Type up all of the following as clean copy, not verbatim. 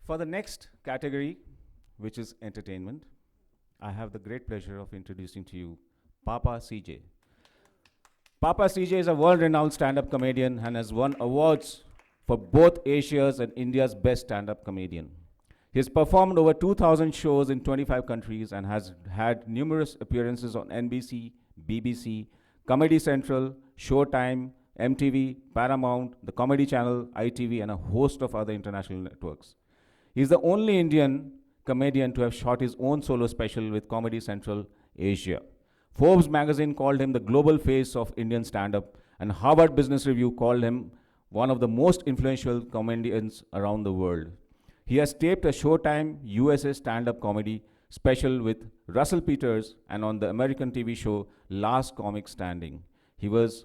For the next category, which is entertainment, I have the great pleasure of introducing to you PAPACJ. PAPACJ is a world-renowned stand-up comedian and has won awards for both Asia's and India's best stand-up comedian. He has performed over 2,000 shows in 25 countries and has had numerous appearances on NBC, BBC, Comedy Central, Showtime, MTV, Paramount, the Comedy Channel, ITV, and a host of other international networks. He is the only Indian comedian to have shot his own solo special with Comedy Central Asia. Forbes magazine called him the global face of Indian stand-up, and Harvard Business Review called him one of the most influential comedians around the world. He has taped a Showtime USA stand-up comedy special with Russell Peters and on the American TV show Last Comic Standing. He was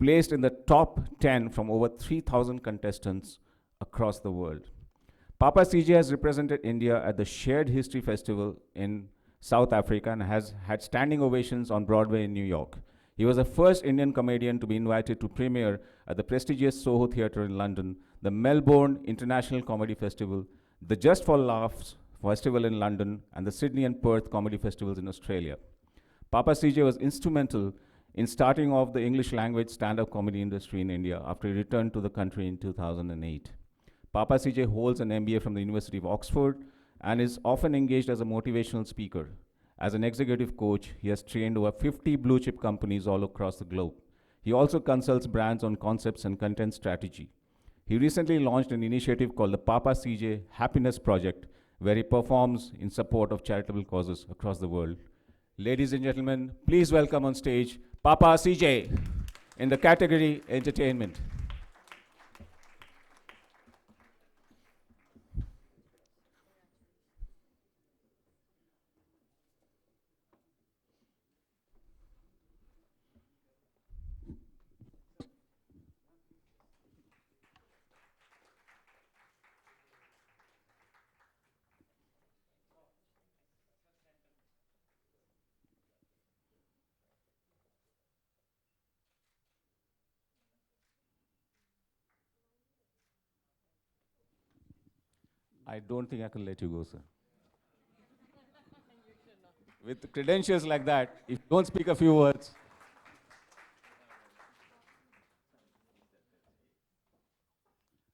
placed in the top 10 from over 3,000 contestants across the world. PAPACJ has represented India at the Shared History Festival in South Africa and has had standing ovations on Broadway in New York. He was the first Indian comedian to be invited to premiere at the prestigious Soho Theatre in London, the Melbourne International Comedy Festival, the Just for Laughs Festival in London, and the Sydney and Perth Comedy Festivals in Australia. PAPACJ was instrumental in starting off the English language stand-up comedy industry in India after he returned to the country in 2008. PAPACJ holds an MBA from the University of Oxford and is often engaged as a motivational speaker. As an executive coach, he has trained over 50 blue-chip companies all across the globe. He also consults brands on concepts and content strategy. He recently launched an initiative called the PAPACJ Happiness Project, where he performs in support of charitable causes across the world. Ladies and gentlemen, please welcome on stage PAPACJ in the category Entertainment. I don't think I can let you go, sir. With credentials like that, if you don't speak a few words.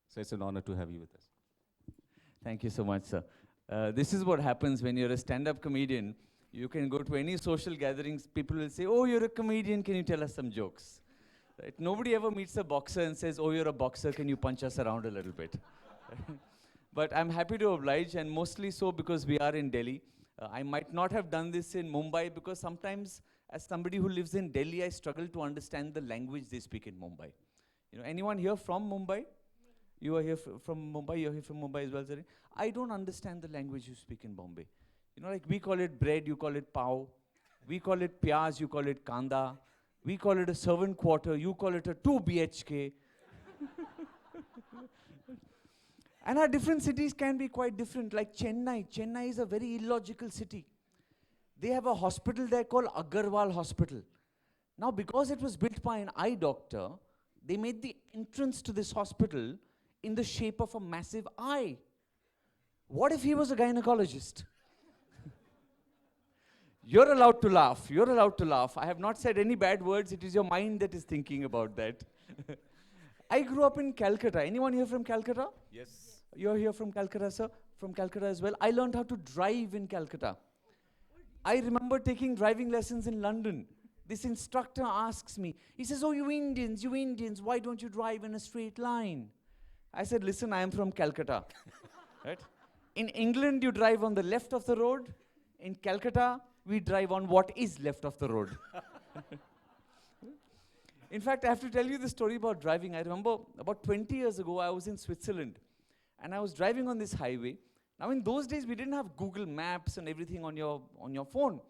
So it's an honor to have you with us. Thank you so much, sir. This is what happens when you're a stand-up comedian. You can go to any social gatherings, people will say, oh, you're a comedian, can you tell us some jokes? Right? Nobody ever meets a boxer and says, oh, you're a boxer, can you punch us around a little bit? But I'm happy to oblige, and mostly so because we are in Delhi. I might not have done this in Mumbai because sometimes, as somebody who lives in Delhi, I struggle to understand the language they speak in Mumbai. You know, anyone here from Mumbai? You are here from Mumbai, you're here from Mumbai as well, sir. I don't understand the language you speak in Bombay. You know, like we call it bread, you call it pav. We call it pyaz, you call it kanda. We call it a servant quarter, you call it a 2 BHK. And our different cities can be quite different, like Chennai. Chennai is a very illogical city. They have a hospital there called Agarwal Hospital. Now, because it was built by an eye doctor, they made the entrance to this hospital in the shape of a massive eye. What if he was a gynecologist? You're allowed to laugh. You're allowed to laugh. I have not said any bad words. It is your mind that is thinking about that. I grew up in Calcutta. Anyone here from Calcutta? Yes. You're here from Calcutta, sir? From Calcutta as well. I learned how to drive in Calcutta. I remember taking driving lessons in London. This instructor asks me, he says, oh, you Indians, why don't you drive in a straight line? I said, listen, I am from Calcutta. Right? In England, you drive on the left of the road. In Calcutta, we drive on what is left of the road. In fact, I have to tell you the story about driving. I remember about 20 years ago, I was in Switzerland. And I was driving on this highway. Now, in those days, we didn't have Google Maps and everything on your phone.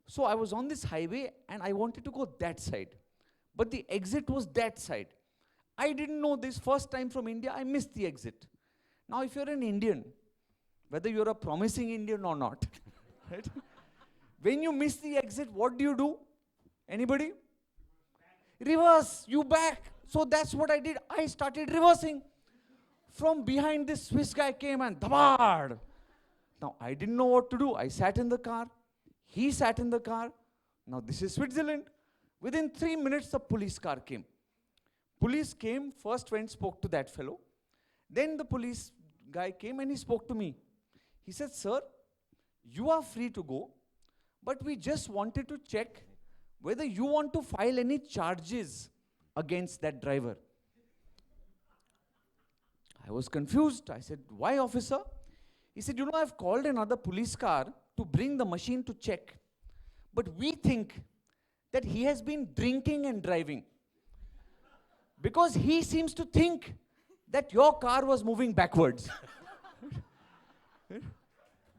So I was on this highway, and I wanted to go that side. But the exit was that side. I didn't know this. First time from India, I missed the exit. Now, if you're an Indian, whether you're a promising Indian or not, right? When you miss the exit, what do? Anybody? Reverse, you back. So that's what I did. I started reversing. From behind, this Swiss guy came and dhabad. Now, I didn't know what to do. I sat in the car. He sat in the car. Now, this is Switzerland. Within 3 minutes, the police car came. Police came, first went, spoke to that fellow. Then the police guy came and he spoke to me. He said, sir, you are free to go, but we just wanted to check whether you want to file any charges against that driver. I was confused. I said, why, officer? He said, you know, I've called another police car to bring the machine to check. But we think that he has been drinking and driving. Because he seems to think that your car was moving backwards.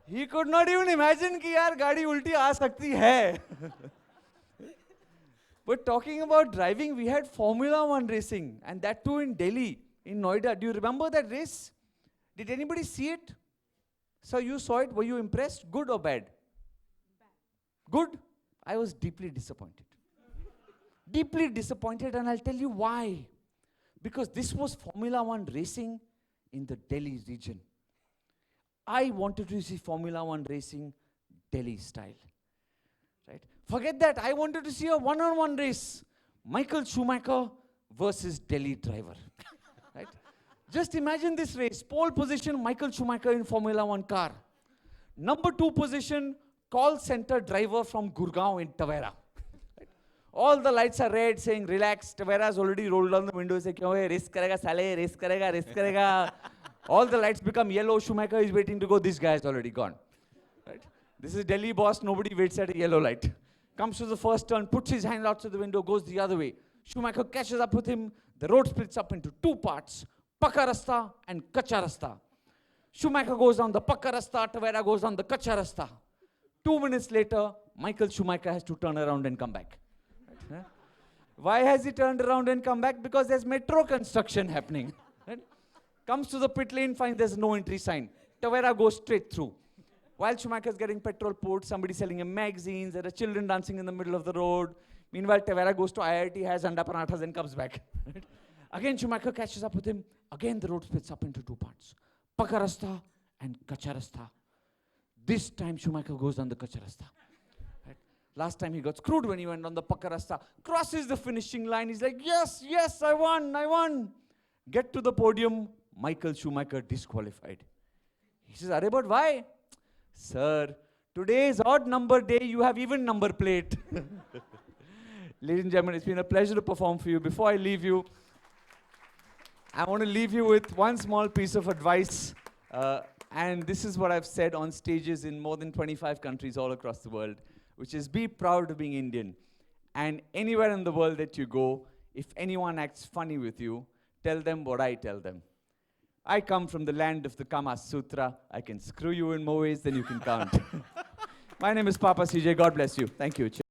He could not even imagine कि यार गाड़ी उल्टी आ सकती है. But talking about driving, we had Formula One racing, and that too in Delhi, in Noida. Do you remember that race? Did anybody see it? So you saw it. Were you impressed? Good or bad? Good? I was deeply disappointed. Deeply disappointed, and I'll tell you why. Because this was Formula One racing in the Delhi region. I wanted to see Formula One racing Delhi style. Right? Forget that. I wanted to see a one-on-one race. Michael Schumacher versus Delhi driver. Right? Just imagine this race. Pole position, Michael Schumacher in Formula One car. Number 2 position, call center driver from Gurgaon in Tavera. Right? All the lights are red, saying, relax. Tavera has already rolled down the window, saying, "Kyun hai? Race karega, sale, race karega, race karega." All the lights become yellow. Schumacher is waiting to go. This guy is already gone. Right? This is Delhi boss. Nobody waits at a yellow light. Comes to the first turn, puts his hand out to the window, goes the other way. Schumacher catches up with him. The road splits up into 2 parts. Pakka rasta and kacha rasta. Schumacher goes down the pakka rasta. Tavera goes down the kacha rasta. 2 minutes later, Michael Schumacher has to turn around and come back. Right? Why has he turned around and come back? Because there's metro construction happening. Right? Comes to the pit lane, finds there's no entry sign. Tavera goes straight through. While Schumacher's getting petrol poured, somebody selling him magazines, there are children dancing in the middle of the road. Meanwhile, Tavera goes to IIT, has anda parathas and comes back. Right? Again, Schumacher catches up with him. Again, the road splits up into 2 parts. Pakka rasta and kacha rasta. This time, Schumacher goes on the kacha rasta. Right? Last time, he got screwed when he went on the pakka rasta. Crosses the finishing line. He's like, yes, yes, I won. Get to the podium. Michael Schumacher disqualified. He says, "Arey, but why?" "Sir, today is odd number day. You have even number plate." Ladies and gentlemen, it's been a pleasure to perform for you. Before I leave you, I want to leave you with one small piece of advice. And this is what I've said on stages in more than 25 countries all across the world, which is be proud of being Indian. And anywhere in the world that you go, if anyone acts funny with you, tell them what I tell them. I come from the land of the Kama Sutra. I can screw you in more ways than you can count. My name is PAPACJ. God bless you. Thank you. Cheers.